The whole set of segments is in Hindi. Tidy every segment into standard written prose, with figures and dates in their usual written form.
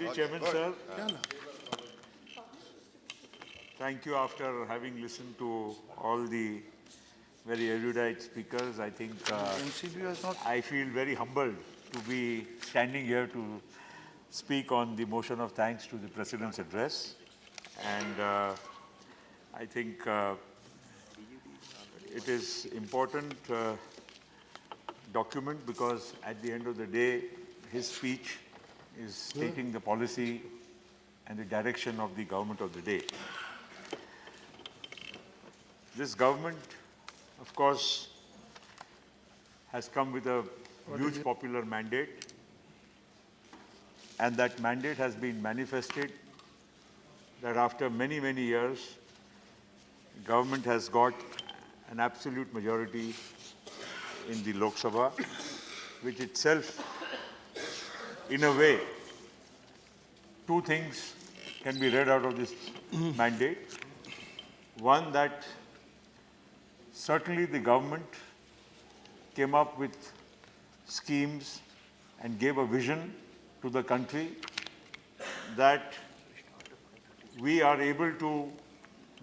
Mr. Chairman, sir. Thank you. After having listened to all the very erudite speakers, I think I feel very humbled to be standing here to speak on the motion of thanks to the President's address. And I think it is important document because at the end of the day, his speech is stating the policy and the direction of the government of the day. This government, of course, has come with a huge popular mandate, and that mandate has been manifested that after many, many years, government has got an absolute majority in the Lok Sabha, which itself, in a way, two things can be read out of this mandate. One, that certainly the government came up with schemes and gave a vision to the country that we are able to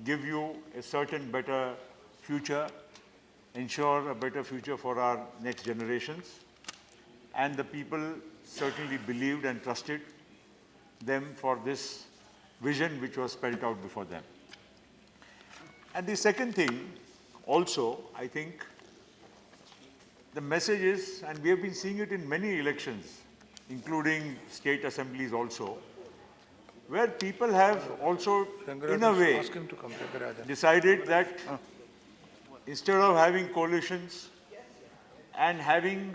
give you a certain better future, ensure a better future for our next generations. And the people certainly believed and trusted them for this vision which was spelled out before them. And the second thing, also, I think, the message is, and we have been seeing it in many elections, including state assemblies also, where people have also, in a way, decided that instead of having coalitions and having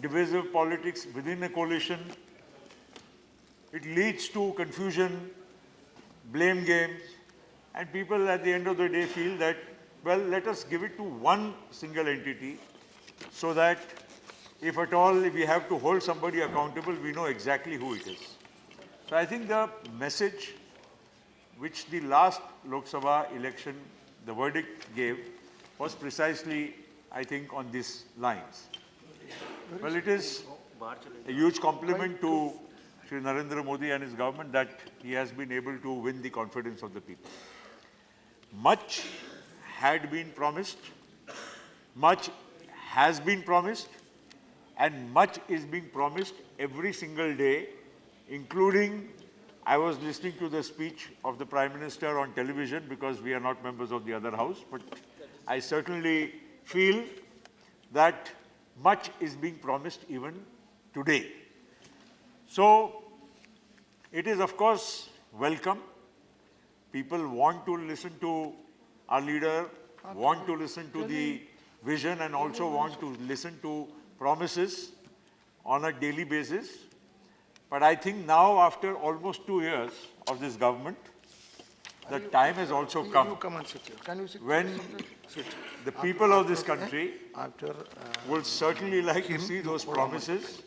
divisive politics within a coalition, it leads to confusion, blame games, and people at the end of the day feel that, well, let us give it to one single entity so that if at all we have to hold somebody accountable, we know exactly who it is. So I think the message which the last Lok Sabha election, the verdict gave, was precisely, I think, on these lines. Well, it is a huge compliment to Shri Narendra Modi and his government that he has been able to win the confidence of the people. Much had been promised, much has been promised, and much is being promised every single day, including, I was listening to the speech of the Prime Minister on television because we are not members of the other house, but I certainly feel that much is being promised even today. So, it is of course welcome. People want to listen to our leader, want to listen to the vision, and also want to listen to promises on a daily basis. But I think now, after almost 2 years of this government, the time has also come when the people of this country will certainly like to see those promises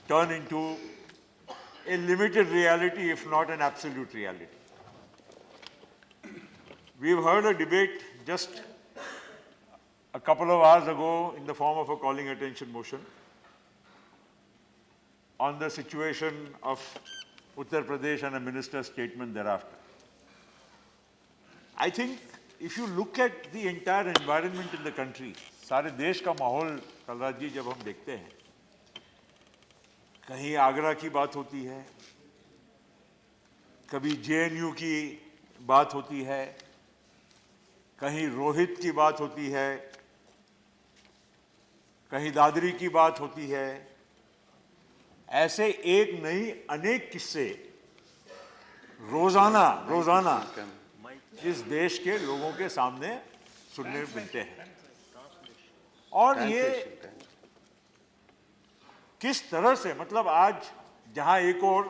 turn into a limited reality, if not an absolute reality. We've heard a debate just a couple of hours ago in the form of a calling attention motion on the situation of Uttar Pradesh and a minister's statement thereafter. I think if you look at the entire environment in the country, सारे देश का माहौल कलराज जी जब हम देखते हैं, कहीं आगरा की बात होती है, कभी JNU की बात होती है, कहीं रोहित की बात होती है, कहीं दादरी की बात होती है, ऐसे एक नहीं अनेक किस्से रोजाना इस देश के लोगों के सामने सुनने मिलते हैं। और ये किस तरह से, मतलब आज जहां एक और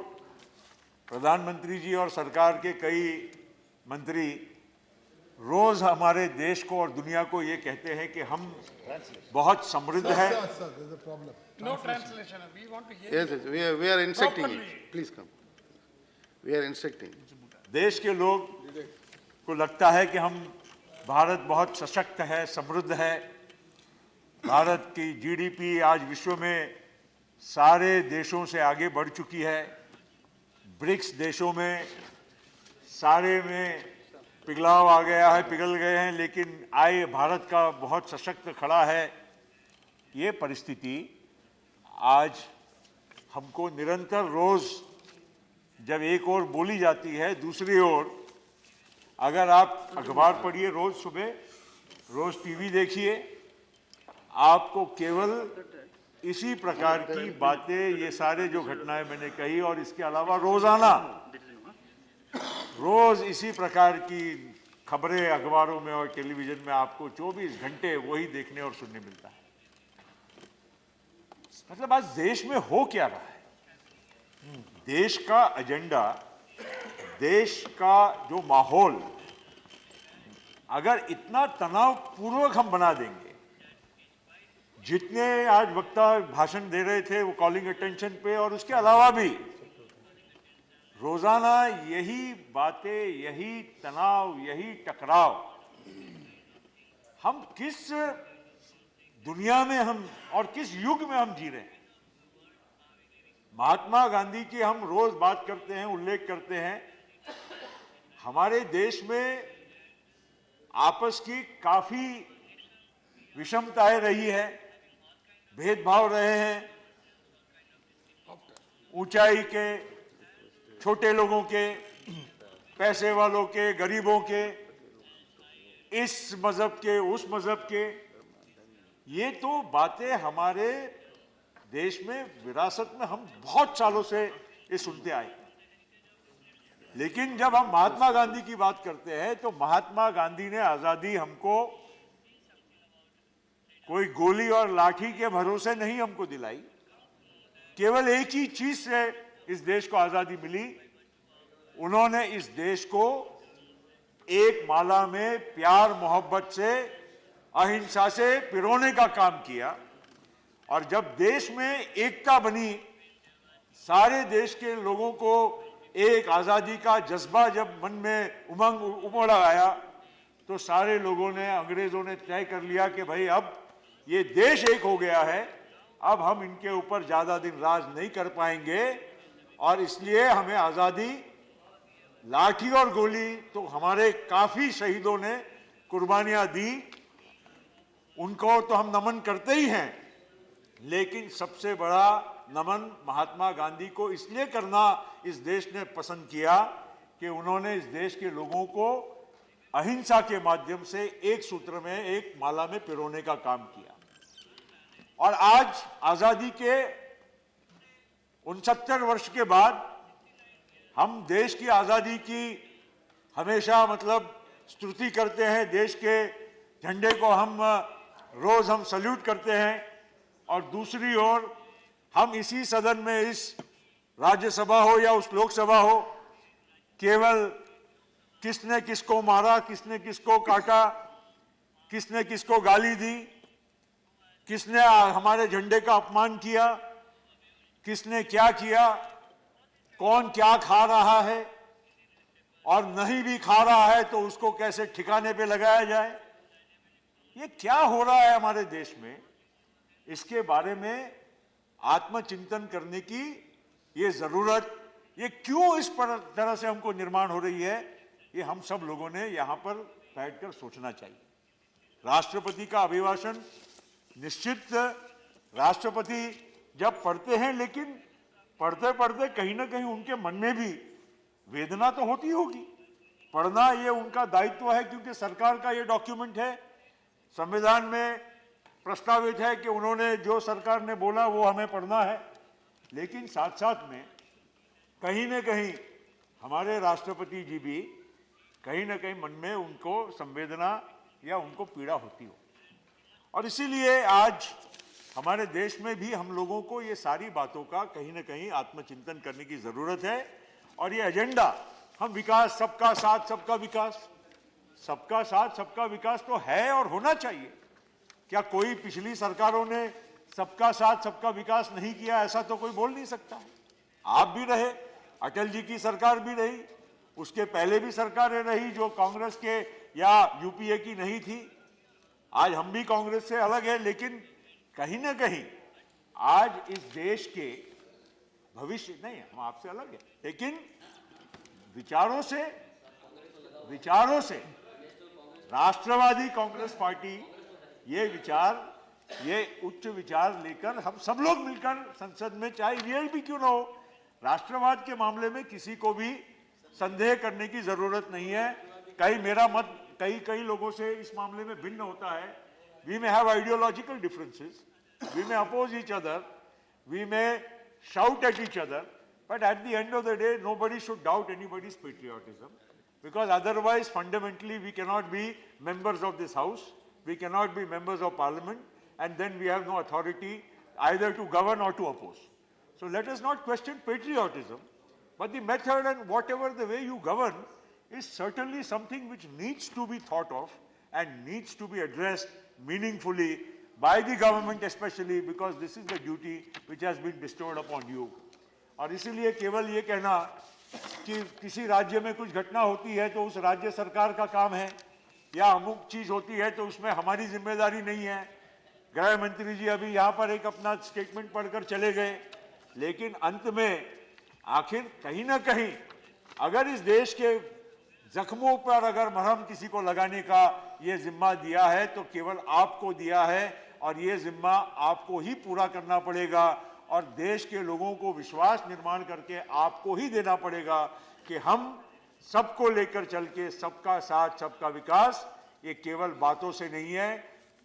प्रधानमंत्री जी और सरकार के कई मंत्री रोज हमारे देश को और दुनिया को ये कहते हैं कि हम बहुत समृद्ध हैं। No translation. We want to hear. Yes, we are instructing it. Please come. We are instructing. देश के लोग को लगता है कि हम भारत बहुत सशक्त है, समृद्ध है। भारत की GDP आज विश्व में सारे देशों से आगे बढ़ चुकी है। ब्रिक्स देशों में सारे में पिघलाव आ गया है, पिघल गए हैं, लेकिन आए भारत का बहुत सशक्त खड़ा है। ये परिस्थिति आज हमको निरंतर रोज जब एक ओर बोली जाती है, दूसरी ओर अगर आप अखबार पढ़िए रोज सुबह, रोज टीवी देखिए, आपको केवल इसी प्रकार की बातें, ये सारे जो घटनाएं मैंने कही और इसके अलावा रोजाना रोज इसी प्रकार की खबरें अखबारों में और टेलीविजन में आपको 24 घंटे वही देखने और सुनने मिलता है। मतलब आज देश में हो क्या रहा है? देश का एजेंडा, देश का जो माहौल अगर इतना तनावपूर्वक हम बना देंगे, जितने आज वक्ता भाषण दे रहे थे वो कॉलिंग अटेंशन पे, और उसके अलावा भी रोजाना यही बातें, यही तनाव, यही टकराव, हम किस दुनिया में हम और किस युग में हम जी रहे हैं? महात्मा गांधी की हम रोज बात करते हैं, उल्लेख करते हैं। हमारे देश में आपस की काफी विषमताएं रही है, भेदभाव रहे हैं, ऊंचाई के, छोटे लोगों के, पैसे वालों के, गरीबों के, इस मजहब के, उस मजहब के। ये तो बातें हमारे देश में विरासत में हम बहुत सालों से ये सुनते आए। लेकिन जब हम महात्मा गांधी की बात करते हैं तो महात्मा गांधी ने आजादी हमको कोई गोली और लाठी के भरोसे नहीं हमको दिलाई। केवल एक ही चीज से इस देश को आजादी मिली, उन्होंने इस देश को एक माला में प्यार मोहब्बत से, अहिंसा से पिरोने का काम किया। और जब देश में एकता बनी, सारे देश के लोगों को एक आजादी का जज्बा जब मन में उमंग उमड़ आया, तो सारे लोगों ने, अंग्रेजों ने तय कर लिया कि भाई अब ये देश एक हो गया है, अब हम इनके ऊपर ज्यादा दिन राज नहीं कर पाएंगे, और इसलिए हमें आजादी, लाठी और गोली तो हमारे काफी शहीदों ने कुर्बानियां दी, उनको तो हम नमन करते ही हैं, लेकिन सबसे बड़ा नमन महात्मा गांधी को इसलिए करना इस देश ने पसंद किया कि उन्होंने इस देश के लोगों को अहिंसा के माध्यम से एक सूत्र में, एक माला में पिरोने का काम किया। और आज आजादी के 69 वर्ष के बाद हम देश की आजादी की हमेशा मतलब स्तुति करते हैं, देश के झंडे को रोज हम सल्यूट करते हैं, और दूसरी ओर हम इसी सदन में, इस राज्यसभा हो या उस लोकसभा हो, केवल किसने किसको मारा, किसने किसको काटा, किसने किसको गाली दी, किसने हमारे झंडे का अपमान किया, किसने क्या किया, कौन क्या खा रहा है, और नहीं भी खा रहा है तो उसको कैसे ठिकाने पे लगाया जाए। ये क्या हो रहा है हमारे देश में, इसके बारे में आत्मचिंतन करने की ये जरूरत, ये क्यों इस तरह से हमको निर्माण हो रही है, ये हम सब लोगों ने यहां पर बैठकर सोचना चाहिए। राष्ट्रपति का अभिभाषण, निश्चित राष्ट्रपति जब पढ़ते हैं, लेकिन पढ़ते पढ़ते कहीं ना कहीं उनके मन में भी वेदना तो होती होगी। पढ़ना ये उनका दायित्व है, क्योंकि सरकार का ये डॉक्यूमेंट है, संविधान में प्रस्तावित है कि उन्होंने जो सरकार ने बोला वो हमें पढ़ना है। लेकिन साथ साथ में कहीं न कहीं हमारे राष्ट्रपति जी भी कहीं न कहीं मन में उनको संवेदना या उनको पीड़ा होती हो, और इसीलिए आज हमारे देश में भी हम लोगों को ये सारी बातों का कहीं न कहीं आत्मचिंतन करने की जरूरत है। और ये एजेंडा, हम विकास, सबका साथ सबका विकास, सबका साथ सबका विकास तो है और होना चाहिए। क्या कोई पिछली सरकारों ने सबका साथ सबका विकास नहीं किया, ऐसा तो कोई बोल नहीं सकता। आप भी रहे, अटल जी की सरकार भी रही, उसके पहले भी सरकारें रही जो कांग्रेस के या यूपीए की नहीं थी। आज हम भी कांग्रेस से अलग है, लेकिन कहीं ना कहीं आज इस देश के भविष्य नहीं, हम आपसे अलग है, लेकिन विचारों से राष्ट्रवादी कांग्रेस पार्टी ये उच्च विचार लेकर हम सब लोग मिलकर संसद में, चाहे वीआई भी क्यों ना हो, राष्ट्रवाद के मामले में किसी को भी संदेह करने की जरूरत नहीं है। मेरा मत कई लोगों से इस मामले में भिन्न होता है। We may have ideological differences, we may oppose each other, we may shout at each other, but at the end of the day, nobody should doubt anybody's patriotism, because otherwise, fundamentally, we cannot be members of this house, we cannot be members of parliament, and then we have no authority either to govern or to oppose. So let us not question patriotism, but the method and whatever the way you govern is certainly something which needs to be thought of and needs to be addressed meaningfully by the government, especially because this is the duty which has been bestowed upon you. और इसीलिए केवल ये कहना कि किसी राज्य में कुछ घटना होती है तो उस राज्य सरकार का काम है, या अमुक चीज होती है तो उसमें हमारी जिम्मेदारी नहीं है। गृह मंत्री जी अभी यहाँ पर एक अपना स्टेटमेंट पढ़कर चले गए, लेकिन अंत में आखिर कहीं ना कहीं अगर इस देश के जख्मों पर अगर मरहम किसी को लगाने का ये जिम्मा दिया है तो केवल आपको दिया है, और ये जिम्मा आपको ही पूरा करना पड़ेगा, और देश के लोगों को विश्वास निर्माण करके आपको ही देना पड़ेगा कि हम सबको लेकर चल के सबका साथ सबका विकास ये केवल बातों से नहीं है,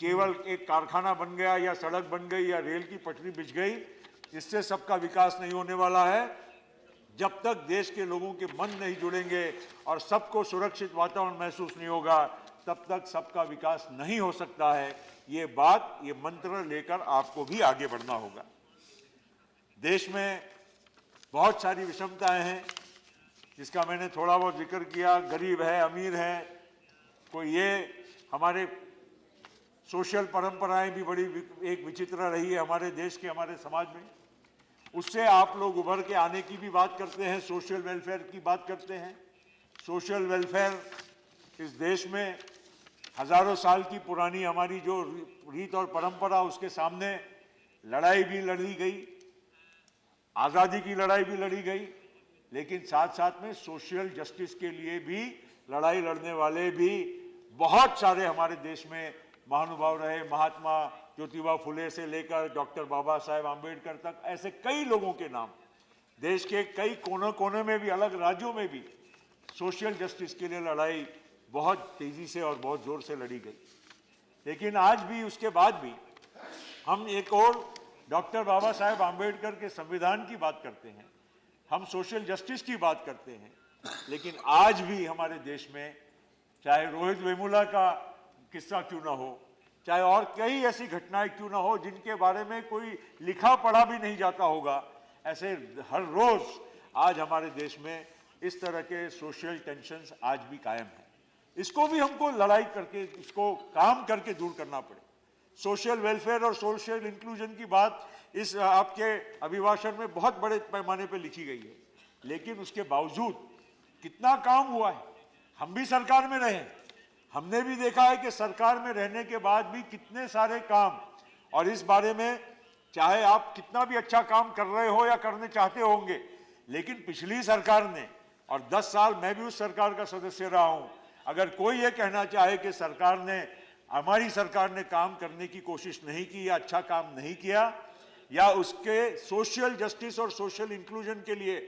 केवल एक कारखाना बन गया या सड़क बन गई या रेल की पटरी बिछ गई, इससे सबका विकास नहीं होने वाला है। जब तक देश के लोगों के मन नहीं जुड़ेंगे और सबको सुरक्षित वातावरण महसूस नहीं होगा, तब तक सबका विकास नहीं हो सकता है। ये मंत्र लेकर आपको भी आगे बढ़ना होगा। देश में बहुत सारी विषमताएं हैं, जिसका मैंने थोड़ा बहुत जिक्र किया। गरीब है, अमीर है, कोई ये हमारे सोशल परंपराएं भी बड़ी एक विचित्र रही है हमारे देश के, हमारे समाज में। उससे आप लोग उभर के आने की भी बात करते हैं, सोशल वेलफेयर की बात करते हैं। सोशल वेलफेयर इस देश में हजारों साल की पुरानी हमारी जो रीत और परंपरा, उसके सामने लड़ाई भी लड़ी गई, आज़ादी की लड़ाई भी लड़ी गई, लेकिन साथ साथ में सोशल जस्टिस के लिए भी लड़ाई लड़ने वाले भी बहुत सारे हमारे देश में महानुभाव रहे। महात्मा ज्योतिबा फुले से लेकर डॉक्टर बाबा साहेब आम्बेडकर तक, ऐसे कई लोगों के नाम देश के कई कोने कोने में भी, अलग राज्यों में भी सोशल जस्टिस के लिए लड़ाई बहुत तेजी से और बहुत जोर से लड़ी गई। लेकिन आज भी, उसके बाद भी हम एक और डॉक्टर बाबा साहेब आम्बेडकर के संविधान की बात करते हैं, हम सोशल जस्टिस की बात करते हैं, लेकिन आज भी हमारे देश में चाहे रोहित वेमुला का किस्सा क्यों ना हो, चाहे और कई ऐसी घटनाएं क्यों ना हो जिनके बारे में कोई लिखा पढ़ा भी नहीं जाता होगा, ऐसे हर रोज आज हमारे देश में इस तरह के सोशल टेंशन्स आज भी कायम हैं। इसको भी हमको लड़ाई करके, इसको काम करके दूर करना पड़े। सोशल वेलफेयर और सोशल इंक्लूजन की बात इस आपके अभिभाषण में बहुत बड़े पैमाने पर लिखी गई है, लेकिन उसके बावजूद कितना काम हुआ है। हम भी सरकार में रहे, हमने भी देखा है कि सरकार में रहने के बाद भी कितने सारे काम, और इस बारे में चाहे आप कितना भी अच्छा काम कर रहे हो या करने चाहते होंगे, लेकिन पिछली सरकार ने, और 10 साल मैं भी उस सरकार का सदस्य रहा हूं, अगर कोई ये कहना चाहे कि सरकार ने, हमारी सरकार ने काम करने की कोशिश नहीं की या अच्छा काम नहीं किया, या उसके सोशल जस्टिस और सोशल इंक्लूजन के लिए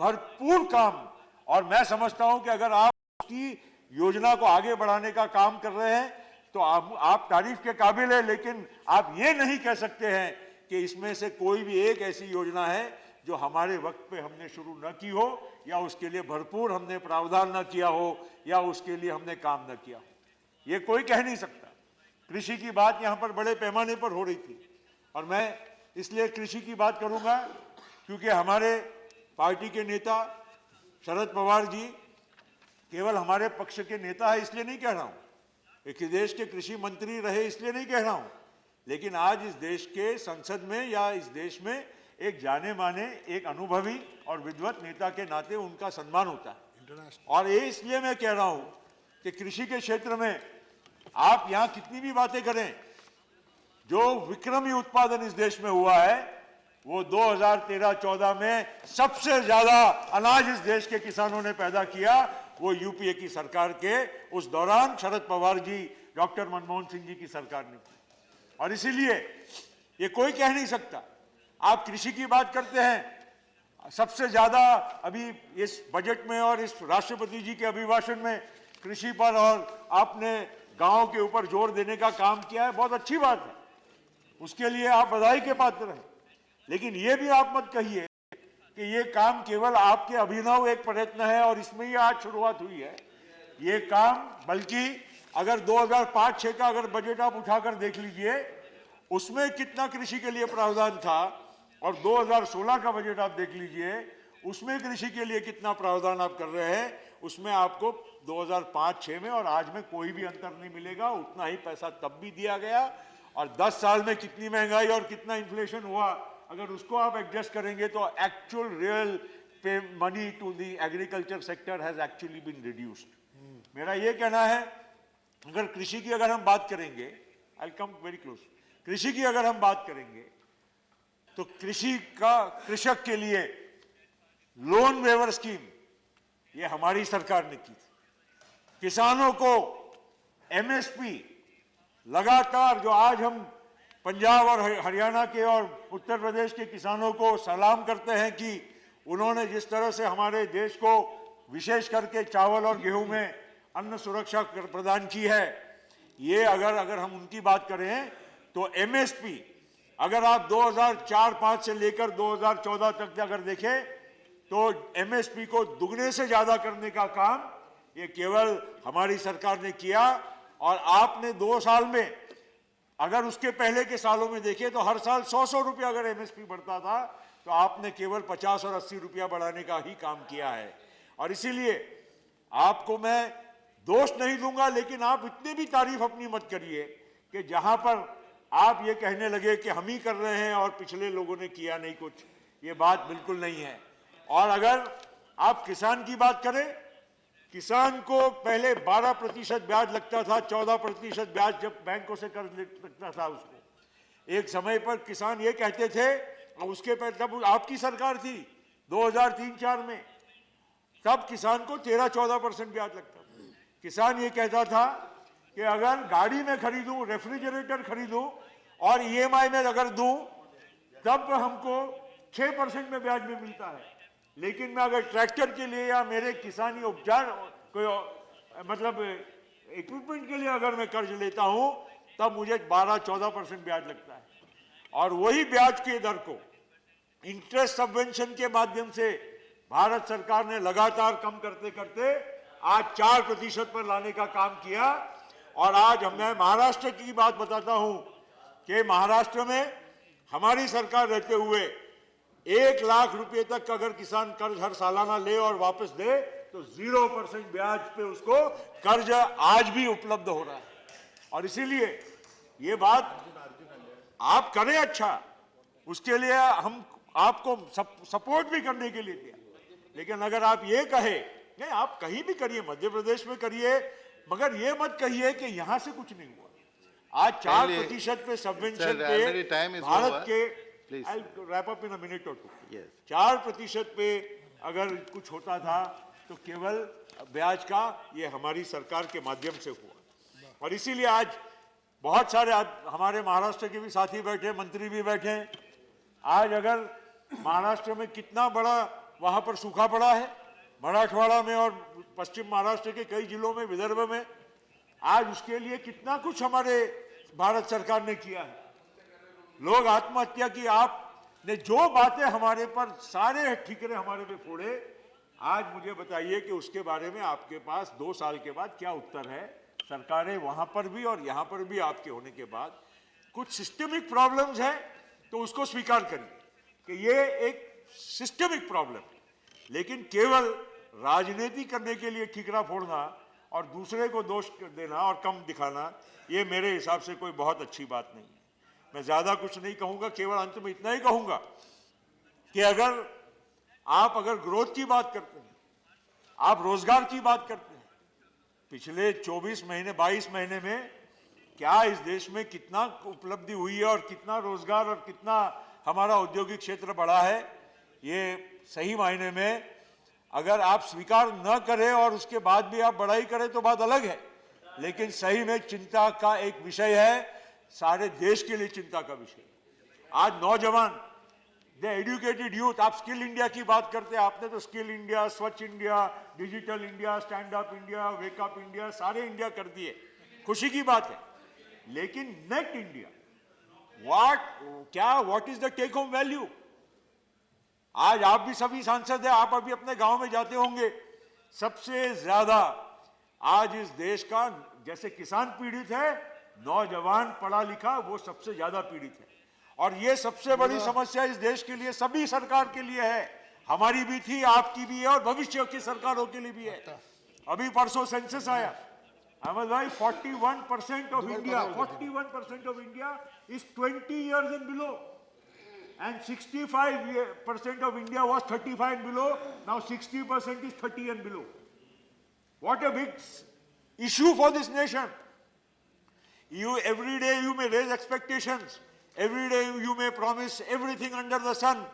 भरपूर काम, और मैं समझता हूं कि अगर आप उसकी योजना को आगे बढ़ाने का काम कर रहे हैं तो आप तारीफ के काबिल है, लेकिन आप ये नहीं कह सकते हैं कि इसमें से कोई भी एक ऐसी योजना है जो हमारे वक्त पे हमने शुरू न की हो, या उसके लिए भरपूर हमने प्रावधान न किया हो, या उसके लिए हमने काम न किया हो। ये कोई कह नहीं सकता। कृषि की बात यहाँ पर बड़े पैमाने पर हो रही थी, और मैं इसलिए कृषि की बात करूंगा क्योंकि हमारे पार्टी के नेता शरद पवार जी केवल हमारे पक्ष के नेता है इसलिए नहीं कह रहा हूं, एक देश के कृषि मंत्री रहे इसलिए नहीं कह रहा हूं, लेकिन आज इस देश के संसद में या इस देश में एक जाने माने, एक अनुभवी और विद्वत नेता के नाते उनका सम्मान होता है। और ये इसलिए मैं कह रहा हूं कि कृषि के क्षेत्र में आप यहां कितनी भी बातें करें, जो विक्रमी उत्पादन इस देश में हुआ है वो 2013-14 में सबसे ज्यादा अनाज इस देश के किसानों ने पैदा किया, वो यूपीए की सरकार के उस दौरान शरद पवार जी, डॉक्टर मनमोहन सिंह जी की सरकार ने की। और इसीलिए ये कोई कह नहीं सकता। आप कृषि की बात करते हैं, सबसे ज्यादा अभी इस बजट में और इस राष्ट्रपति जी के अभिभाषण में कृषि पर और आपने गांव के ऊपर जोर देने का काम किया है, बहुत अच्छी बात है, उसके लिए आप बधाई के पात्र हैं। लेकिन ये भी आप मत कहिए कि ये काम केवल आपके अभिनव एक प्रयत्न है और इसमें ही आज शुरुआत हुई है। ये काम बल्कि अगर 2005-6 का अगर बजट आप उठाकर देख लीजिए, उसमें कितना कृषि के लिए प्रावधान था, और 2016 का बजट आप देख लीजिए, उसमें कृषि के लिए कितना प्रावधान आप कर रहे हैं, उसमें आपको 2005-6 में और आज में कोई भी अंतर नहीं मिलेगा। उतना ही पैसा तब भी दिया गया, और 10 साल में कितनी महंगाई और कितना इन्फ्लेशन हुआ, अगर उसको आप एडजस्ट करेंगे तो एक्चुअल रियल पे money to the agriculture sector has actually been reduced. मेरा ये कहना है, अगर कृषि की अगर हम बात करेंगे, आई कम वेरी क्लोज, कृषि की अगर हम बात करेंगे तो कृषि का कृषक के लिए लोन वेवर स्कीम ये हमारी सरकार ने की थी। किसानों को एमएसपी लगातार, जो आज हम पंजाब और हरियाणा के और उत्तर प्रदेश के किसानों को सलाम करते हैं कि उन्होंने जिस तरह से हमारे देश को विशेष करके चावल और गेहूं में अन्न सुरक्षा प्रदान की है, ये अगर हम उनकी बात करें तो एमएसपी अगर आप 2004-5 से लेकर 2014 तक अगर देखें तो एमएसपी को दुगने से ज्यादा करने का काम ये केवल हमारी सरकार ने किया। और आपने 2 साल में, अगर उसके पहले के सालों में देखें तो हर साल 100 रुपया अगर एमएसपी बढ़ता था, तो आपने केवल 50 और 80 रुपया बढ़ाने का ही काम किया है। और इसीलिए आपको मैं दोष नहीं दूंगा, लेकिन आप इतनी भी तारीफ अपनी मत करिए कि जहां पर आप ये कहने लगे कि हम ही कर रहे हैं और पिछले लोगों ने किया नहीं कुछ, ये बात बिल्कुल नहीं है। और अगर आप किसान की बात करें, किसान को पहले 12% ब्याज लगता था, 14% ब्याज जब बैंकों से कर्ज लगता था उसको। एक समय पर किसान ये कहते थे, और उसके पहले तब आपकी सरकार थी 2003-4 में, तब किसान को 13-14% ब्याज लगता था। किसान ये कहता था कि अगर गाड़ी में खरीदूं, रेफ्रिजरेटर खरीदूं और ईएमआई में अगर दूं, तब हमको 6% में ब्याज में मिलता है, लेकिन मैं अगर ट्रैक्टर के लिए या मेरे किसानी उपचार कोई मतलब इक्विपमेंट के लिए अगर मैं कर्ज लेता हूं, तब मुझे 12-14% ब्याज लगता है। और वही ब्याज के दर को इंटरेस्ट सबवेंशन के माध्यम से भारत सरकार ने लगातार कम करते करते आज 4% पर लाने का काम किया। और आज मैं महाराष्ट्र की बात बताता हूं कि महाराष्ट्र में हमारी सरकार रहते हुए 1 लाख रुपए तक अगर किसान कर्ज हर सालाना ले और वापस दे तो 0% ब्याज पे उसको कर्ज आज भी उपलब्ध हो रहा है। और इसीलिए ये बात आप करें, अच्छा, उसके लिए हम आपको सपोर्ट भी करने के लिए दिया। लेकिन अगर आप ये कहे, नहीं आप कहीं भी करिए, मध्य प्रदेश में करिए, मगर ये मत कहिए कि यहां से कुछ नहीं हुआ। आज 4% पे सबवेंशन पे भारत के, I'll wrap up in a minute or two. Yes. 4% पे अगर कुछ होता था तो केवल ब्याज का ये हमारी सरकार के माध्यम से हुआ। और इसीलिए आज बहुत सारे हमारे महाराष्ट्र के भी साथी बैठे, मंत्री भी बैठे। आज अगर महाराष्ट्र में कितना बड़ा वहां पर सूखा पड़ा है, मराठवाड़ा में और पश्चिम महाराष्ट्र के कई जिलों में, विदर्भ में, आज उसके लिए कितना कुछ हमारे भारत सरकार ने किया है। लोग आत्महत्या की, आपने जो बातें हमारे पर सारे ठीकरे हमारे पे फोड़े, आज मुझे बताइए कि उसके बारे में आपके पास 2 साल के बाद क्या उत्तर है। सरकारें वहां पर भी और यहां पर भी आपके होने के बाद कुछ सिस्टमिक प्रॉब्लम्स है, तो उसको स्वीकार करिए कि ये एक सिस्टमिक प्रॉब्लम है। लेकिन केवल राजनीति करने के लिए ठीकरा फोड़ना और दूसरे को दोष देना और कम दिखाना, ये मेरे हिसाब से कोई बहुत अच्छी बात नहीं है। मैं ज्यादा कुछ नहीं कहूंगा, केवल अंत में इतना ही कहूंगा कि अगर ग्रोथ की बात करते हैं, आप रोजगार की बात करते हैं, पिछले 24 महीने 22 महीने में क्या इस देश में कितना उपलब्धि हुई है और कितना रोजगार और कितना हमारा औद्योगिक क्षेत्र बढ़ा है। ये सही मायने में अगर आप स्वीकार न करें और उसके बाद भी आप बढ़ाई करें तो बात अलग है, लेकिन सही में चिंता का एक विषय है, सारे देश के लिए चिंता का विषय है। आज नौजवान, द एजुकेटेड यूथ, आप स्किल इंडिया की बात करते हैं, आपने तो skill India, Swachh India, digital India, stand up India, wake up India, सारे इंडिया कर दिए, खुशी की बात है। लेकिन net India, what is the take home value? आज आप भी सभी सांसद हैं, आप अभी अपने गांव में जाते होंगे, सबसे ज्यादा आज इस देश का, जैसे किसान पीड़ित है, नौजवान पढ़ा लिखा वो सबसे ज्यादा पीड़ित है। और ये सबसे बड़ी समस्या इस देश के लिए, सभी सरकार के लिए है, हमारी भी थी, आपकी भी है और भविष्य की सरकारों के लिए भी है। अभी परसों सेंसस आया, अहमद भाई, 41% of India, 41% of India is 20 years and below, and 65% of India was 35 and below. Now 60% is 30 and below. What a big issue for this nation. Every day you may raise expectations. Every day you may promise everything under the sun.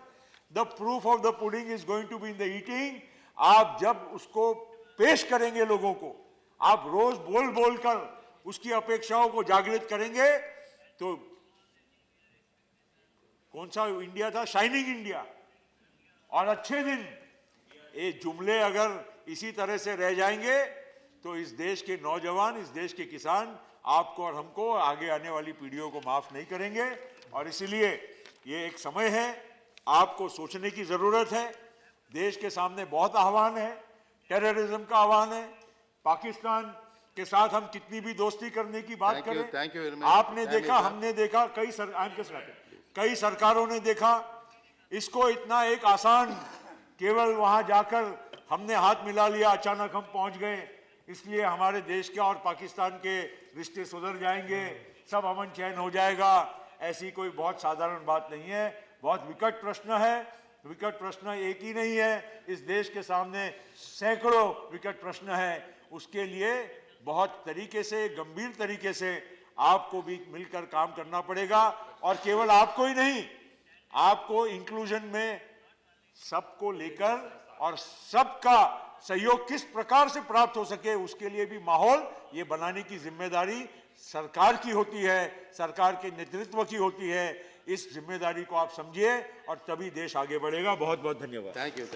The proof of the pudding is going to be in the eating. आप जब उसको पेश करेंगे लोगों को, आप रोज बोल बोल कर उसकी अपेक्षाओं को जागृत करेंगे, तो कौन सा इंडिया था, शाइनिंग इंडिया और अच्छे दिन, ये जुमले अगर इसी तरह से रह जाएंगे तो इस देश के नौजवान, इस देश के किसान आपको और हमको, आगे आने वाली पीढ़ियों को माफ नहीं करेंगे। और इसीलिए ये एक समय है, आपको सोचने की जरूरत है। देश के सामने बहुत आह्वान है, टेररिज्म का आह्वान है, पाकिस्तान के साथ हम कितनी भी दोस्ती करने की बात करें, thank you very much. आपने देखा, हमने देखा, कई सरकारों ने देखा, इसको इतना एक आसान, केवल वहां जाकर हमने हाथ मिला लिया, अचानक हम पहुंच गए, इसलिए हमारे देश के और पाकिस्तान के रिश्ते सुधर जाएंगे, सब अमन चैन हो जाएगा, ऐसी कोई बहुत साधारण बात नहीं है। बहुत विकट प्रश्न है, विकट प्रश्न एक ही नहीं है, इस देश के सामने सैकड़ों विकट प्रश्न है। उसके लिए बहुत तरीके से, गंभीर तरीके से आपको भी मिलकर काम करना पड़ेगा। और केवल आपको ही नहीं, आपको इंक्लूजन में सबको लेकर और सबका सहयोग किस प्रकार से प्राप्त हो सके, उसके लिए भी माहौल ये बनाने की जिम्मेदारी सरकार की होती है, सरकार के नेतृत्व की होती है। इस जिम्मेदारी को आप समझिए और तभी देश आगे बढ़ेगा। बहुत बहुत धन्यवाद। Thank you.